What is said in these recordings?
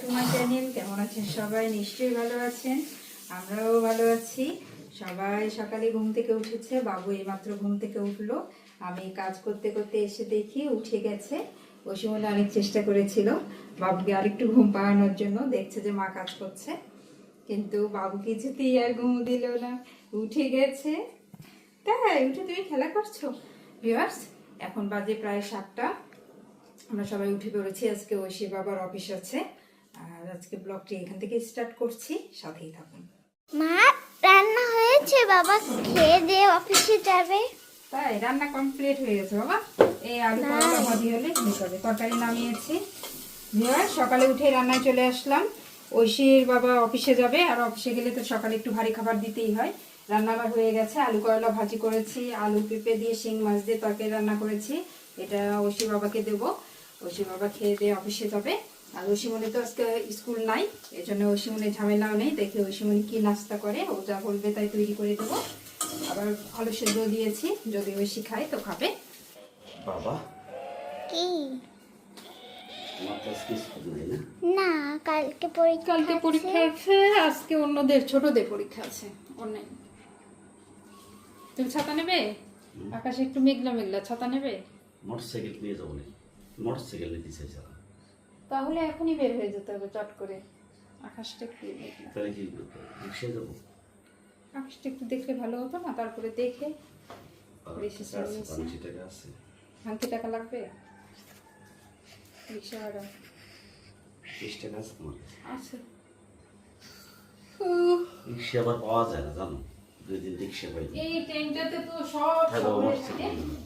To my channel. কেমন আছেন সবাই? নিশ্চয়ই ভালো আছেন, আমরাও ভালো আছি। সবাই সকালে ঘুম থেকে উঠেছে, বাবু এইমাত্র ঘুম থেকে উঠলো। আমি কাজ করতে করতে এসে দেখি উঠে গেছে। ওই সময় অনেক চেষ্টা করেছিল বাবুকে আরেকটু ঘুম পাড়ানোর জন্য, দেখছে যে মা কাজ করছে, কিন্তু বাবু কিছুতেই আর ঘুম দিল না, উঠে গেছে। তাই উঠে তুমি খেলা করছো? ভিউয়ার্স, এখন বাজে প্রায় 7টা। আমরা সবাই উঠে পড়েছি। আজকে ঐশী বাবার অফিস আছে, আর আজকে ব্লগটি এখান থেকে স্টার্ট করছি, সাথেই থাকুন। মা, রান্না হয়েছে, বাবা খেয়ে দিয়ে অফিসে যাবে। তাই রান্না কমপ্লিট হয়ে গেছে বাবা। এই আলু করলা ভাজি হলে হয়ে যাবে। তরকারি নামিয়েছি। ভিউয়ার্স, সকালে উঠে রান্নায় চলে আসলাম। ঐশীর বাবা অফিসে যাবে, আর অফিসে গেলে তো সকালে একটু ভারী খাবার দিতেই হয়। রান্না আমার হয়ে গেছে। আলু করলা ভাজি করেছি, আলু পেঁপে দিয়ে শিং মাছ দিয়ে তরকারি রান্না করেছি। এটা ঐশী বাবাকে দেবো। ঐশী বাবা খেয়ে দিয়ে অফিসে যাবে। আর ঐশীমণি তো আজকে স্কুল নাই, এই জন্য ঐশীমণির ঝামেলাও নেই। দেখি ঐশীমণি কি নাস্তা করে, ও যা বলবে তাই তৈরি করে দেবো। আবার আলু সেদ্ধ দিয়েছি, যদি ঐশী খায় তো খাবে। বাবা কি? তোমার তো আজকে স্কুল নেই না? না, কালকে পরীক্ষা পরীক্ষা আছে, আজকে অন্যদের ছোটদের পরীক্ষা আছে। অনলাইন। তুমি ছাতা নেবে? আকাশে একটু মেঘলা মেঘলা, ছাতা নেবে? মোটরসাইকেল নিয়ে যাবো না, মোটরসাইকেল নিতে চাইছিলাম। তাহলে এখনই বের হয়ে যেতে হবে চট করে। আকাশটা একটু মেঘলা। তাহলে কি করতে হবে? রিক্সায় যাবো? আকাশটা একটু দেখলে ভালো হতো না? তারপরে দেখে বেশি টাকা আছে, 50 টাকা আছে। ভাঙতি টাকা লাগবে? রিক্সা ভাড়া 30 টাকা আছে তোমার কাছে? আছে। রিক্সা আবার পাওয়া যায় না জানো, 2 দিন রিক্সা পাই। এই ট্রেনটাতে তো সব হ্যালো, শহরে মোটরসাইকেল থাকে। নিয়ে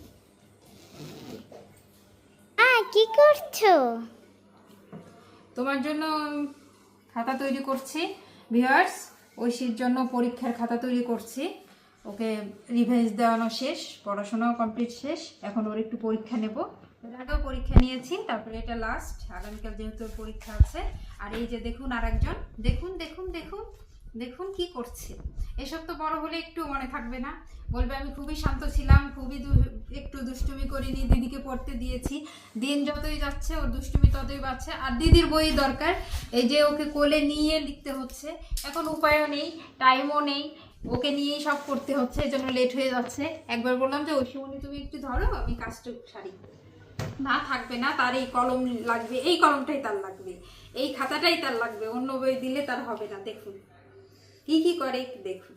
কি করছো? তোমার জন্য খাতা তৈরি করছি। ভিউয়ার্স, ঐশীর জন্য পরীক্ষার খাতা তৈরি করছি। ওকে রিভাইজ দেওয়ানো শেষ, পড়াশোনাও কমপ্লিট শেষ। এখন ওর একটু পরীক্ষা নেব। এর আগেও পরীক্ষা নিয়েছি, তারপরে এটা লাস্ট। আগামীকাল যেহেতু ওর পরীক্ষা আছে। আর এই যে দেখুন আরেকজন, দেখুন দেখুন দেখুন দেখুন কি করছে। এসব তো বড় হলে একটু মনে থাকবে না, বলবে আমি খুবই শান্ত ছিলাম, খুবই একটু দুষ্টুমি করিনি, দিদিকে পড়তে দিয়েছি। দিন যতই যাচ্ছে ওর দুষ্টুমি ততই বাড়ছে। আর দিদির বই দরকার, এই যে ওকে কোলে নিয়ে লিখতে হচ্ছে। এখন উপায়ও নেই, টাইমও নেই, ওকে নিয়েই সব করতে হচ্ছে, এই জন্য লেট হয়ে যাচ্ছে। একবার বললাম যে ঐশীমণি তুমি একটু ধরো, আমি কাজটা সারি। না, থাকবে না, তার এই কলম লাগবে, এই কলমটাই তার লাগবে, এই খাতাটাই তার লাগবে, অন্য বই দিলে তার হবে না। দেখুন কি কি করে দেখুন।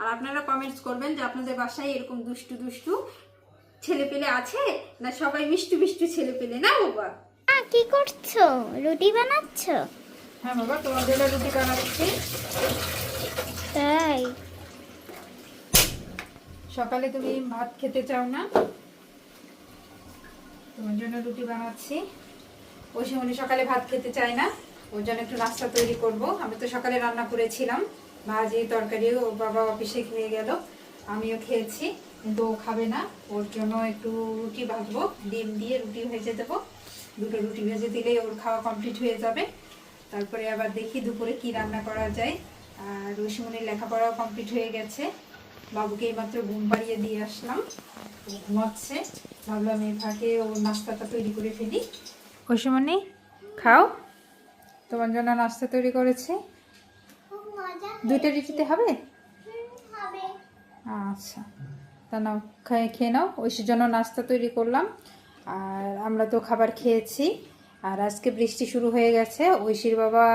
আর আপনারা কমেন্টস করবেন যে আপনাদের বাসায় এরকম দুষ্টু দুষ্টু ছেলে পেলে আছে না, সবাই মিষ্টু মিষ্টু ছেলে পেলে না বাবা? কি করছো? রুটি বানাচ্ছো? হ্যাঁ বাবা, তোমার জন্য রুটি বানাচ্ছি। তাই? সকালে তুমি ভাত খেতে চাও না, তোমার জন্য রুটি বানাচ্ছি। ঐশীমণি সকালে ভাত খেতে চায় না, ওর জন্য একটু নাস্তা তৈরি করব। আমি তো সকালে রান্না করেছিলাম ভাজি তরকারি, ও বাবা অফিসে খেয়ে গেল, আমিও খেয়েছি, কিন্তু ও খাবে না। ওর জন্য একটু রুটি ভাজবো, ডিম দিয়ে রুটি ভেজে দেবো। 2টো রুটি ভেজে দিলেই ওর খাওয়া কমপ্লিট হয়ে যাবে। তারপরে আবার দেখি দুপুরে কি রান্না করা যায়। আর ঐশীমণির লেখাপড়াও কমপ্লিট হয়ে গেছে। বাবুকে এইমাত্র ঘুম পাড়িয়ে দিয়ে আসলাম, ও ঘুমাচ্ছে। ভাবলাম এই ফাঁকে ওর নাস্তাটা তৈরি করে ফেলি। ঐশীমণি খাও, তোমার জন্য নাস্তা তৈরি করেছি। 2টা রুটিতে হবে? আচ্ছা, তা নাও, খেয়ে নাও। ঐশীর জন্য নাস্তা তৈরি করলাম। আর আমরা তো খাবার খেয়েছি। আর আজকে বৃষ্টি শুরু হয়ে গেছে, ঐশীর বাবা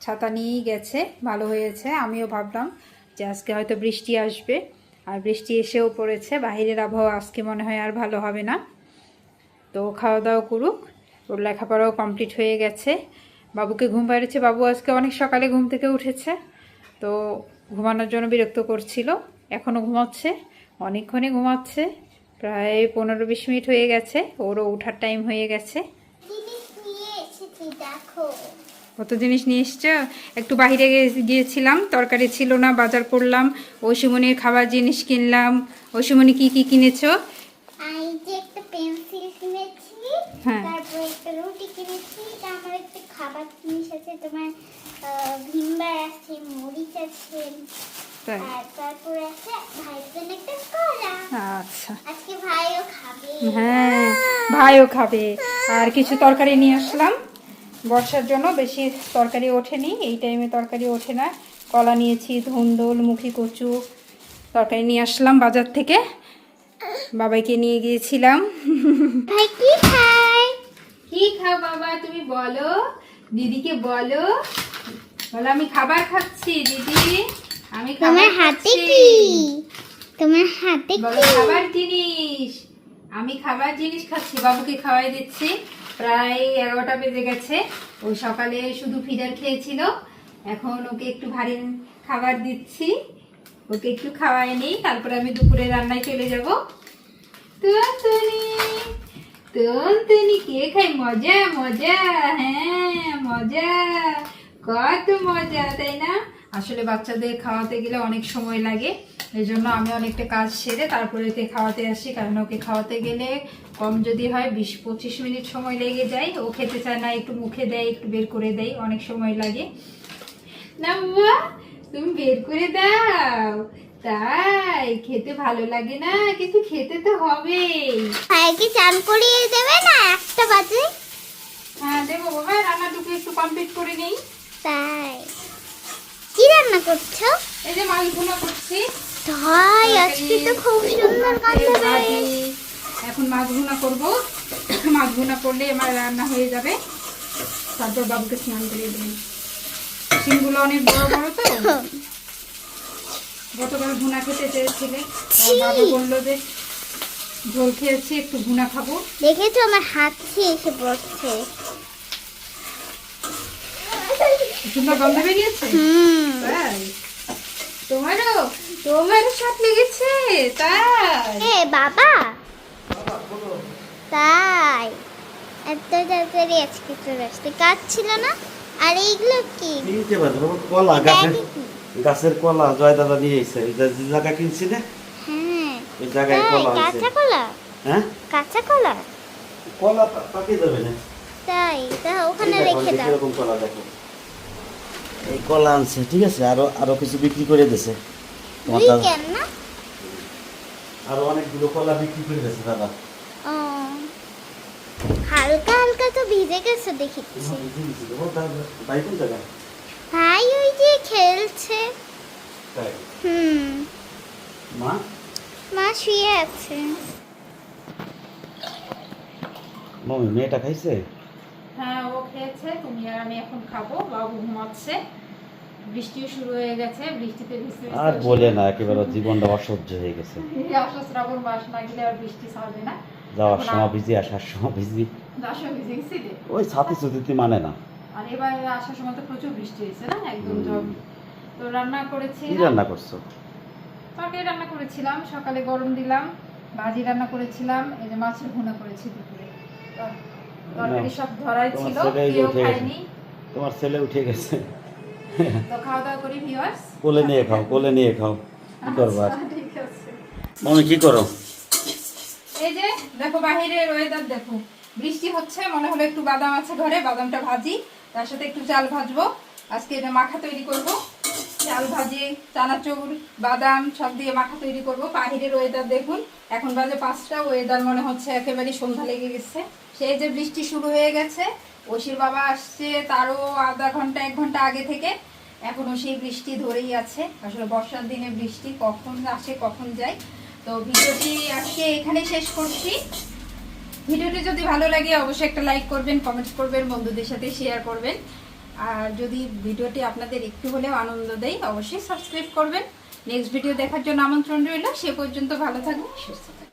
ছাতা নিয়েই গেছে, ভালো হয়েছে। আমিও ভাবলাম যে আজকে হয়তো বৃষ্টি আসবে, আর বৃষ্টি এসেও পড়েছে। বাইরের আবহাওয়া আজকে মনে হয় আর ভালো হবে না। তো খাওয়া দাওয়া করুক, ওর লেখাপড়াও কমপ্লিট হয়ে গেছে। বাবুকে ঘুম পাড়িয়েছে, বাবু আজকে অনেক সকালে ঘুম থেকে উঠেছে, তো ঘুমানোর জন্য বিরক্ত করছিল। এখনও ঘুমাচ্ছে, অনেকক্ষণই ঘুমাচ্ছে, প্রায় 15-20 মিনিট হয়ে গেছে, ওরও ওঠার টাইম হয়ে গেছে। কত জিনিস নিয়ে এসছো। একটু বাইরে গিয়েছিলাম, তরকারি ছিল না, বাজার করলাম, ঐশীমণির খাবার জিনিস কিনলাম। ঐশীমণি কি কি কিনেছো? একটা পেন্সিল কিনেছি, হ্যাঁ, তারপর একটা রুটি কিনেছি, তারপর একটা খাবার জিনিস আছে, তোমার ভিমবার আছে, মরিচ আছে, তাই? আর তারপর আছে ভাইয়ের জন্য একটা কলা। আচ্ছা, আজকে ভাইও খাবে। হ্যাঁ ভাইও খাবে। আর কিছু তরকারি নিয়ে আসলাম, বর্ষার জন্য বেশি তরকারি ওঠেনি, এই টাইমে তরকারি ওঠে না। কলা নিয়েছি, ধুন্দুল, মুখি কচু তরকারি নিয়ে আসলাম বাজার থেকে, বাবাইকে নিয়ে গিয়েছিলাম। ভাই কি খায়? কি খাও বাবা তুমি বলো, দিদিকে বলো। বলো আমি খাবার খাচ্ছি দিদি, আমি খাবার তোমার হাতে খাচ্ছি। কি? তোমার হাতে বলো কি? খাবার জিনিস, আমি খাবার জিনিস খাচ্ছি, বাবুকে খাওয়াই দিচ্ছি। প্রায় 11টা বেজে গেছে, ওই সকালে শুধু ফিডার খেয়েছিল, এখন ওকে একটু ভারী খাবার দিচ্ছি, ওকে একটু খাওয়াই নিই, তারপরে আমি দুপুরে রান্নায় চলে যাব। তুনতুনি কে খাই, মজা মজা, হ্যাঁ মজা, কত মজা তাই না? আসলে বাচ্চাদের খাওয়াতে গেলে অনেক সময় লাগে, এই জন্য আমি অনেকটা কাজ সেরে তারপরে ওকে খাওয়াতে আসি, কারণ ওকে খাওয়াতে গেলে কম যদি হয় 20-25 মিনিট সময় লেগে যায়। ও খেতে চায় না, একটু মুখে দেয়, একটু বের করে দেয়, অনেক সময় লাগে না বাবা, তুমি বের করে দাও। তাই খেতে ভালো লাগে না, কিন্তু খেতে তো হবেই। ভাইকে চান করিয়ে দেবে না 1টা বাজে? হ্যাঁ দেবো বাবা, রান্নাটুকু একটু কমপ্লিট করে নেই। তাই কি রান্না করছো? এই যে মাছ ভুনা করছি। ভাই আজকে তো খুব সুন্দর গন্ধ বের। ভাজি, এখন মাছ ভুনা করবো, মাছ ভুনা করলে আমার রান্না হয়ে যাবে, তারপর বাবুকে স্নান করিয়ে দেবেন। শিমগুলো অনেক বড় বড় তো, গতকাল ভুনা খেতে চেয়েছিলে, তাই বাবা বললো যে ঝোল খেয়েছি একটু ভুনা খাবো। দেখেছো আমার হাত খেয়ে এসে পড়ছে। সুন্দর গন্ধ বেরিয়েছে। তাই তোমারও সাথ লেগেছে তাই? এ বাবা, তাই এত তাড়াতাড়ি আজকে চলে আসতে, কাজ ছিল না? আর এইগুলো কি? কিনতে পারবে বাবা, কলা গাছের, ব্যাগে কি? গাছের কলা জয় দাদা নিয়ে এসে যে জায়গা কিনছি না, হ্যাঁ ওই জায়গায় তাই, কলা আছে। কাঁচা কলা? হ্যাঁ কাঁচা কলা? কলা পাকিয়ে দেবে না, তাই তা ওখানে এই দেখো, রেখে এই যে দাও। কিরকম কলা দেখো, এই কলা আনছে, ঠিক আছে, আরো আরো কিছু বিক্রি করে দিয়েছে তোমার দাদা, উইকেন্ড না? আরো অনেকগুলো কলা বিক্রি করে দিয়েছে দাদা। ও হালকা হালকা তো ভিজে গেছে দেখিচ্ছি। ভাই কোন জায়গায়? ভাই ওই যে খেলছে। তাই মা শুয়ে আছে। মমি মেয়েটা খাইছে? হ্যাঁ ও খেয়েছে, তুমি আর আমি এখন খাবো, বাবু ঘুমাচ্ছে, বৃষ্টিও শুরু হয়ে গেছে, বৃষ্টিতে ভিজতে ভিজতে আর বলে না, একেবারে জীবনটা অসহ্য হয়ে গেছে। এই আষাঢ় শ্রাবণ মাস না গেলে আর বৃষ্টি ছাড়বে না। যাওয়ার এখন সময় ভিজি, আসার সময় ভিজি, দশা ভিজে গেছি রে। ওই ছাতি চুতিতে মানে না। আর এবার আসার সময় তো প্রচুর বৃষ্টি হয়েছে না, একদম জল। তো রান্না করেছি, কি রান্না করছো? তরকারি রান্না করেছিলাম, সকালে গরম দিলাম, ভাজি রান্না করেছিলাম, এই যে মাছের ভুনা করেছি দুপুরে। তরকারি সব ধরাই ছিল, কেউ খায়নি। তোমার ছেলে উঠে গেছে, তো খাওয়া দাওয়া করি ভিউয়ার্স। কোলে নিয়ে খাও, কোলে নিয়ে খাও, কি করবা? আচ্ছা, ঠিক আছে। মমি কি করো? এই যে দেখো বাহিরের ওয়েদার দেখো, বৃষ্টি হচ্ছে, মনে হলো একটু বাদাম আছে ঘরে, বাদামটা ভাজি, তার সাথে একটু চাল ভাজবো। আজকে এটা মাখা তৈরি করব, চাল ভাজি, চানাচুর, বাদাম সব দিয়ে মাখা তৈরি করব। বাহিরের ওয়েদার দেখুন, এখন বাজে 5টা, ওয়েদার মনে হচ্ছে একেবারে সন্ধ্যা লেগে গেছে। সেই যে বৃষ্টি শুরু হয়ে গেছে, ঐশীর বাবা আসছে তারও আধা ঘন্টা 1 ঘন্টা আগে থেকে, এখনো সেই বৃষ্টি ধরেই আছে। আসলে বর্ষার দিনে বৃষ্টি কখন আসে কখন যায়। তো ভিডিওটি আজকে এখানে শেষ করছি। ভিডিওটি যদি ভালো লাগে অবশ্যই একটা লাইক করবেন, কমেন্টস করবেন, বন্ধুদের সাথে শেয়ার করবেন। আর যদি ভিডিওটি আপনাদের একটু হলেও আনন্দ দেয় অবশ্যই সাবস্ক্রাইব করবেন। নেক্সট ভিডিও দেখার জন্য আমন্ত্রণ রইল। সে পর্যন্ত ভালো থাকবেন, সুস্থ থাকবেন।